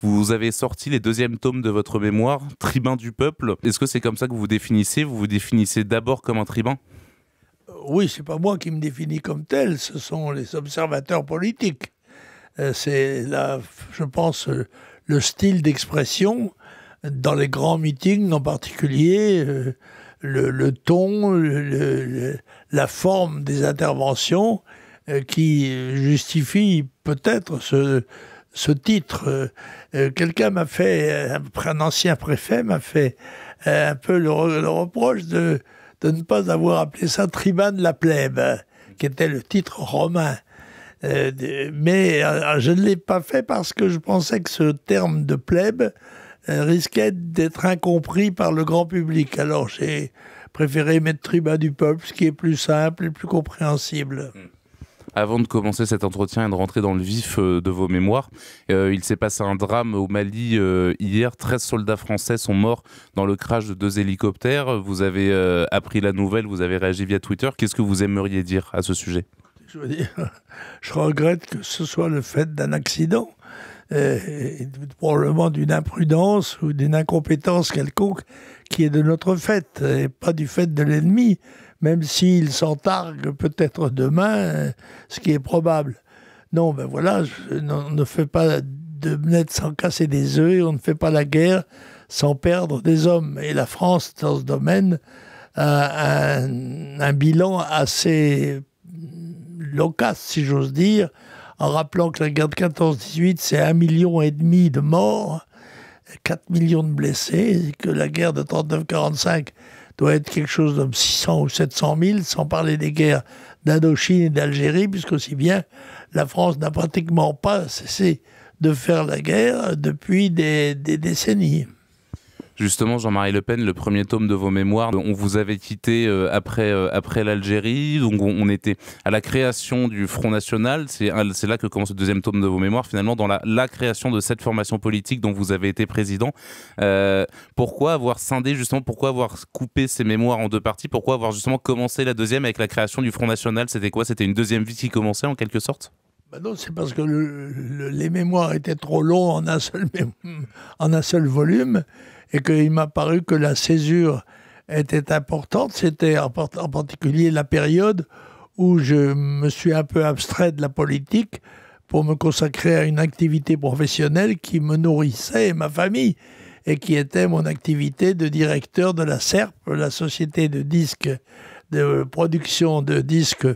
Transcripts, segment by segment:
Vous avez sorti les deuxièmes tomes de votre mémoire, Tribun du peuple. Est-ce que c'est comme ça que vous vous définissez? Vous vous définissez d'abord comme un tribun? Oui, c'est pas moi qui me définis comme tel, ce sont les observateurs politiques. C'est là, je pense, le style d'expression dans les grands meetings en particulier, le ton, la forme des interventions qui justifie peut-être ce titre. Quelqu'un m'a fait, un ancien préfet m'a fait un peu le reproche de ne pas avoir appelé ça Tribun de la plèbe, qui était le titre romain. Mais je ne l'ai pas fait parce que je pensais que ce terme de plèbe risquait d'être incompris par le grand public. Alors j'ai préféré mettre Tribun du peuple, ce qui est plus simple et plus compréhensible. Avant de commencer cet entretien et de rentrer dans le vif de vos mémoires, il s'est passé un drame au Mali hier. 13 soldats français sont morts dans le crash de 2 hélicoptères. Vous avez appris la nouvelle, vous avez réagi via Twitter. Qu'est-ce que vous aimeriez dire à ce sujet? Je veux dire, je regrette que ce soit le fait d'un accident, probablement d'une imprudence ou d'une incompétence quelconque qui est de notre fait, et pas du fait de l'ennemi, même s'il s'en targue peut-être demain, ce qui est probable. Non, ben voilà, on ne fait pas de net sans casser des œufs, on ne fait pas la guerre sans perdre des hommes. Et la France, dans ce domaine, a un bilan assez loquace, si j'ose dire, en rappelant que la guerre de 14-18, c'est 1,5 million de morts, 4 millions de blessés, et que la guerre de 39-45 doit être quelque chose de 600 ou 700 000, sans parler des guerres d'Indochine et d'Algérie, puisqu'aussi bien la France n'a pratiquement pas cessé de faire la guerre depuis des décennies. Justement, Jean-Marie Le Pen, le premier tome de vos mémoires, on vous avait quitté après l'Algérie, donc on était à la création du Front National, c'est là que commence le deuxième tome de vos mémoires, finalement, dans la création de cette formation politique dont vous avez été président. Pourquoi avoir scindé, justement, pourquoi avoir coupé ces mémoires en deux parties, pourquoi avoir justement commencé la deuxième avec la création du Front National? C'était quoi? C'était une deuxième vie qui commençait en quelque sorte? Ben non, c'est parce que les mémoires étaient trop longs en un seul volume, et qu'il m'a paru que la césure était importante. C'était en particulier la période où je me suis un peu abstrait de la politique pour me consacrer à une activité professionnelle qui me nourrissait et ma famille, et qui était mon activité de directeur de la SERP, la société de disques, de production de disques,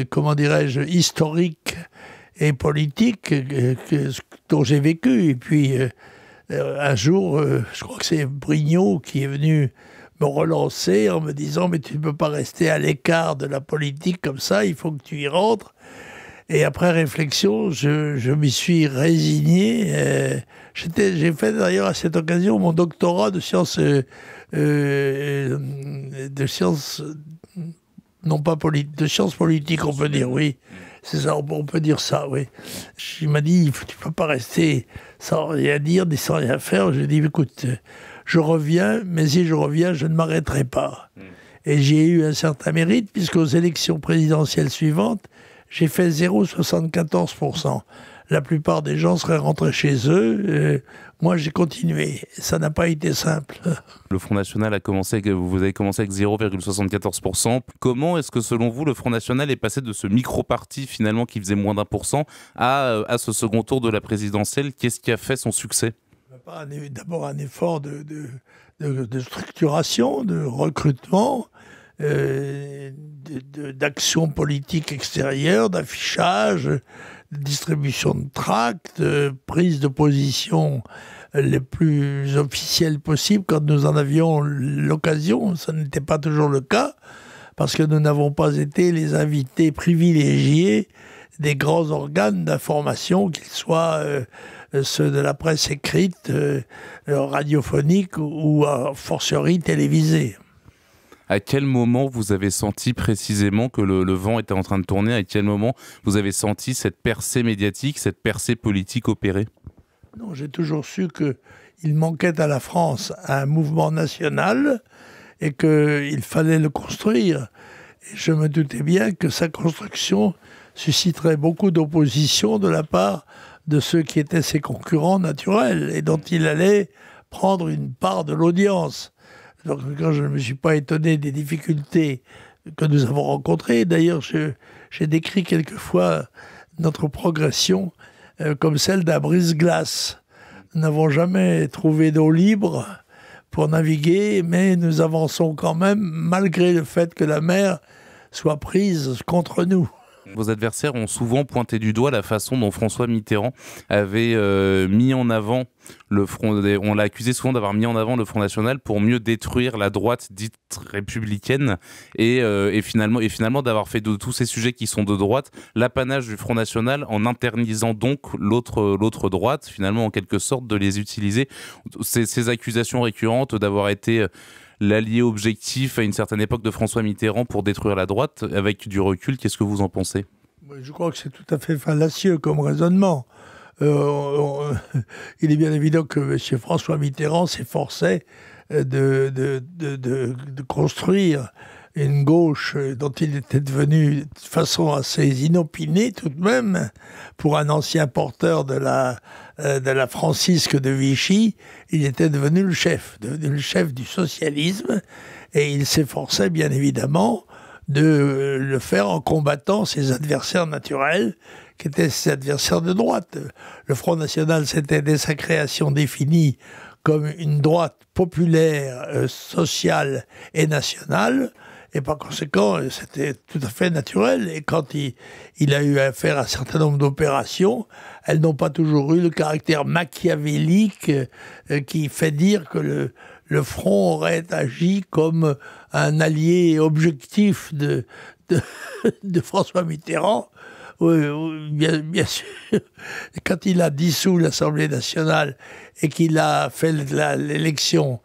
comment dirais-je, historiques et politiques, dont j'ai vécu. Et puis un jour, je crois que c'est Brignot qui est venu me relancer en me disant « Mais tu ne peux pas rester à l'écart de la politique comme ça, il faut que tu y rentres ». Et après réflexion, je m'y suis résigné. J'ai fait d'ailleurs à cette occasion mon doctorat de sciences, non pas de sciences politiques, on peut dire, oui. C'est ça, on peut dire ça, oui. Il m'a dit, tu ne peux pas rester sans rien dire, sans rien faire. Je lui ai dit, écoute, je reviens, mais si je reviens, je ne m'arrêterai pas. Et j'ai eu un certain mérite, puisqu'aux élections présidentielles suivantes, j'ai fait 0,74%. La plupart des gens seraient rentrés chez eux. Moi, j'ai continué. Ça n'a pas été simple. Le Front National vous avez commencé avec 0,74%. Comment est-ce que, selon vous, le Front National est passé de ce micro-parti, finalement, qui faisait moins d'1%, à ce second tour de la présidentielle? Qu'est-ce qui a fait son succès? D'abord, un effort de structuration, de recrutement, d'action politique extérieure, d'affichage, de distribution de tracts, de prise de position les plus officielles possibles quand nous en avions l'occasion. Ça n'était pas toujours le cas, parce que nous n'avons pas été les invités privilégiés des grands organes d'information, qu'ils soient ceux de la presse écrite, radiophonique ou a fortiori télévisée. À quel moment vous avez senti précisément que le vent était en train de tourner? À quel moment vous avez senti cette percée médiatique, cette percée politique opérer? Non, j'ai toujours su qu'il manquait à la France un mouvement national et qu'il fallait le construire. Et je me doutais bien que sa construction susciterait beaucoup d'opposition de la part de ceux qui étaient ses concurrents naturels et dont il allait prendre une part de l'audience. Donc quand je ne me suis pas étonné des difficultés que nous avons rencontrées, d'ailleurs j'ai décrit quelquefois notre progression comme celle d'un brise-glace. Nous n'avons jamais trouvé d'eau libre pour naviguer, mais nous avançons quand même malgré le fait que la mer soit prise contre nous. Vos adversaires ont souvent pointé du doigt la façon dont François Mitterrand avait mis en avant le Front. On l'a accusé souvent d'avoir mis en avant le Front National pour mieux détruire la droite dite républicaine et finalement d'avoir fait de tous ces sujets qui sont de droite l'apanage du Front National en internisant donc l'autre droite, finalement en quelque sorte de les utiliser. Ces accusations récurrentes d'avoir été l'allié objectif à une certaine époque de François Mitterrand pour détruire la droite, avec du recul, qu'est-ce que vous en pensez ? Je crois que c'est tout à fait fallacieux comme raisonnement. Il est bien évident que M. François Mitterrand s'efforçait de construire une gauche dont il était devenu de façon assez inopinée tout de même, pour un ancien porteur de la Francisque de Vichy, il était devenu le chef du socialisme, et il s'efforçait bien évidemment de le faire en combattant ses adversaires naturels, qui étaient ses adversaires de droite. Le Front National s'était dès sa création défini comme une droite populaire, sociale et nationale, et par conséquent, c'était tout à fait naturel. Et quand il a eu à faire un certain nombre d'opérations, elles n'ont pas toujours eu le caractère machiavélique qui fait dire que le Front aurait agi comme un allié objectif de François Mitterrand. Oui, bien sûr. Quand il a dissous l'Assemblée nationale et qu'il a fait l'élection,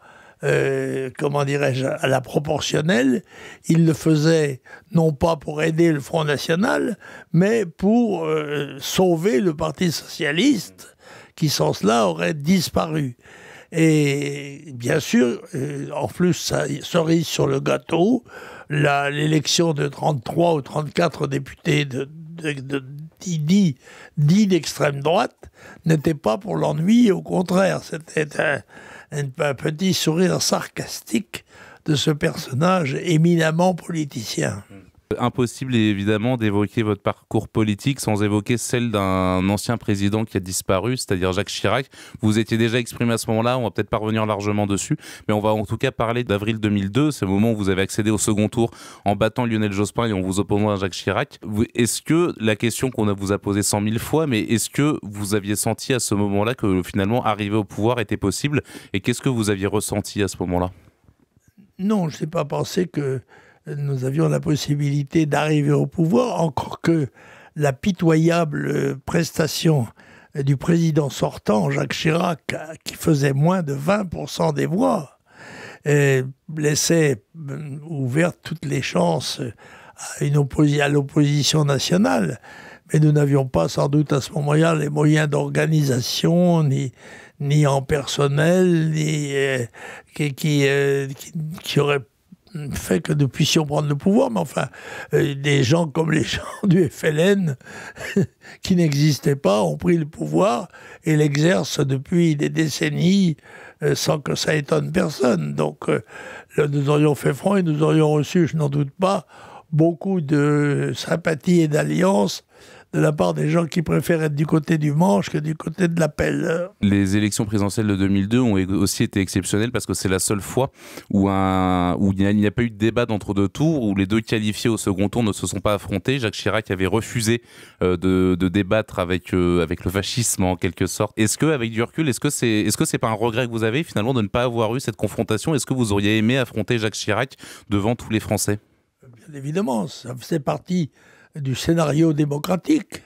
comment dirais-je, à la proportionnelle, il le faisait non pas pour aider le Front National, mais pour sauver le Parti Socialiste, qui sans cela aurait disparu. Et bien sûr, en plus, cerise sur le gâteau, l'élection de 33 ou 34 députés dits d'extrême droite n'était pas pour l'ennui, au contraire, c'était un petit sourire sarcastique de ce personnage éminemment politicien. Impossible évidemment d'évoquer votre parcours politique sans évoquer celle d'un ancien président qui a disparu, c'est-à-dire Jacques Chirac. Vous étiez déjà exprimé à ce moment-là, on va peut-être pas revenir largement dessus, mais on va en tout cas parler d'avril 2002, c'est le moment où vous avez accédé au second tour en battant Lionel Jospin et en vous opposant à Jacques Chirac. Est-ce que, la question qu'on vous a posée 100 000 fois, mais est-ce que vous aviez senti à ce moment-là que finalement arriver au pouvoir était possible, et qu'est-ce que vous aviez ressenti à ce moment-là ? Non, je n'ai pas pensé que nous avions la possibilité d'arriver au pouvoir, encore que la pitoyable prestation du président sortant, Jacques Chirac, qui faisait moins de 20% des voix, laissait ouvertes toutes les chances à l'opposition nationale. Mais nous n'avions pas sans doute à ce moment-là les moyens d'organisation, ni en personnel, qui auraient fait que nous puissions prendre le pouvoir, mais enfin, des gens comme les gens du FLN, qui n'existaient pas, ont pris le pouvoir et l'exercent depuis des décennies sans que ça étonne personne. Donc, nous aurions fait front et nous aurions reçu, je n'en doute pas, beaucoup de sympathie et d'alliance de la part des gens qui préfèrent être du côté du manche que du côté de la pelle. Les élections présidentielles de 2002 ont aussi été exceptionnelles parce que c'est la seule fois où il n'y a pas eu de débat d'entre-deux tours, où les deux qualifiés au second tour ne se sont pas affrontés. Jacques Chirac avait refusé de débattre avec le fascisme en quelque sorte. Est-ce que, avec du recul, est-ce que c'est pas un regret que vous avez finalement de ne pas avoir eu cette confrontation ? Est-ce que vous auriez aimé affronter Jacques Chirac devant tous les Français ? Bien évidemment, ça faisait partie du scénario démocratique.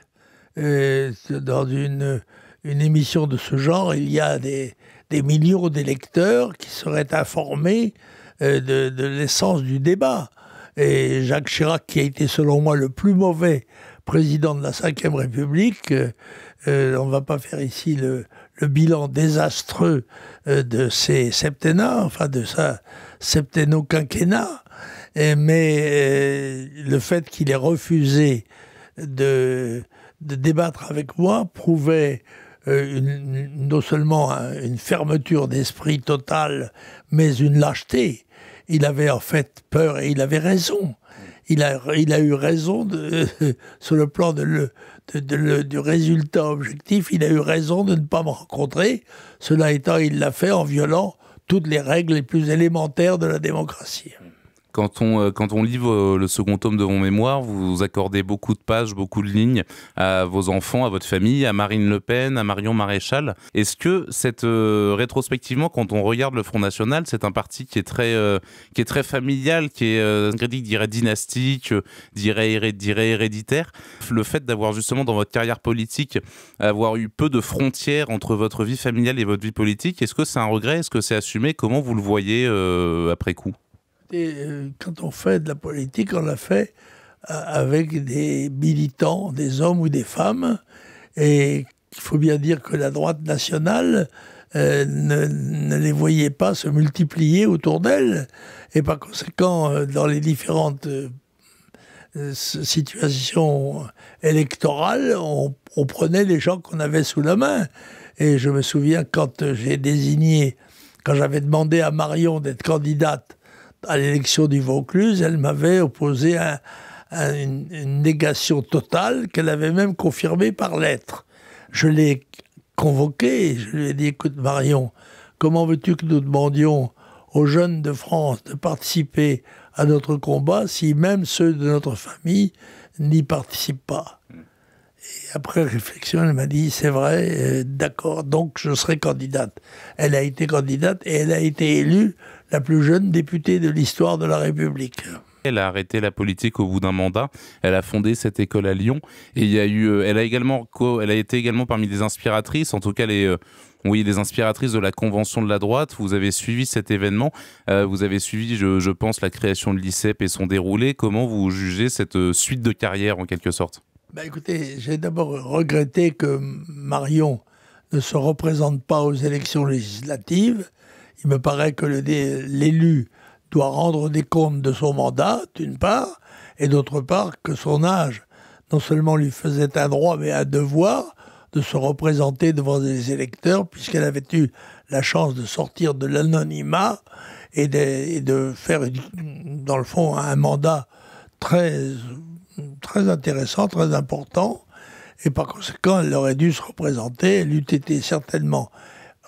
Dans une émission de ce genre, il y a des millions d'électeurs qui seraient informés de l'essence du débat. Et Jacques Chirac, qui a été selon moi le plus mauvais président de la Ve République, on ne va pas faire ici le bilan désastreux de ses septennats, enfin de sa septéno-quinquennat, mais le fait qu'il ait refusé de de débattre avec moi prouvait non seulement une fermeture d'esprit totale, mais une lâcheté. Il avait en fait peur et il avait raison. Il a eu raison sur le plan du résultat objectif. Il a eu raison de ne pas me rencontrer. Cela étant, il l'a fait en violant toutes les règles les plus élémentaires de la démocratie. Quand on lit le second tome de vos mémoires, vous accordez beaucoup de pages, beaucoup de lignes à vos enfants, à votre famille, à Marine Le Pen, à Marion Maréchal. Est-ce que rétrospectivement, quand on regarde le Front National, c'est un parti qui est très familial, qui est, un critique dirait dynastique, dirait héréditaire. Le fait d'avoir justement dans votre carrière politique, avoir eu peu de frontières entre votre vie familiale et votre vie politique, est-ce que c'est un regret? Est-ce que c'est assumé? Comment vous le voyez après coup? Et quand on fait de la politique, on la fait avec des militants, des hommes ou des femmes. Et il faut bien dire que la droite nationale ne les voyait pas se multiplier autour d'elle. Et par conséquent, dans les différentes situations électorales, on prenait les gens qu'on avait sous la main. Et je me souviens quand j'avais demandé à Marion d'être candidate à l'élection du Vaucluse, elle m'avait opposé une négation totale qu'elle avait même confirmée par lettre. Je l'ai convoquée et je lui ai dit « Écoute Marion, comment veux-tu que nous demandions aux jeunes de France de participer à notre combat si même ceux de notre famille n'y participent pas ?» Et après réflexion, elle m'a dit « C'est vrai, d'accord, donc je serai candidate. » Elle a été candidate et elle a été élue la plus jeune députée de l'histoire de la République. Elle a arrêté la politique au bout d'un mandat. Elle a fondé cette école à Lyon. Et elle a été également parmi les inspiratrices, en tout cas les inspiratrices de la Convention de la droite. Vous avez suivi cet événement. Vous avez suivi, je pense, la création de l'ICEP et son déroulé. Comment vous jugez cette suite de carrière, en quelque sorte? Écoutez, j'ai d'abord regretté que Marion ne se représente pas aux élections législatives. Il me paraît que l'élu doit rendre des comptes de son mandat, d'une part, et d'autre part que son âge non seulement lui faisait un droit, mais un devoir de se représenter devant les électeurs, puisqu'elle avait eu la chance de sortir de l'anonymat et de faire, dans le fond, un mandat très intéressant, très important. Et par conséquent, elle aurait dû se représenter. Elle eût été certainement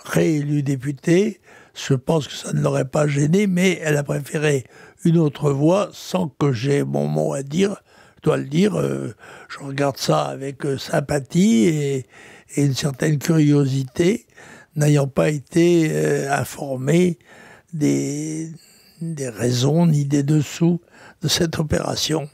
réélue députée. Je pense que ça ne l'aurait pas gênée, mais elle a préféré une autre voie sans que j'aie mon mot à dire. Je dois le dire, je regarde ça avec sympathie et une certaine curiosité, n'ayant pas été informé des raisons ni des dessous de cette opération.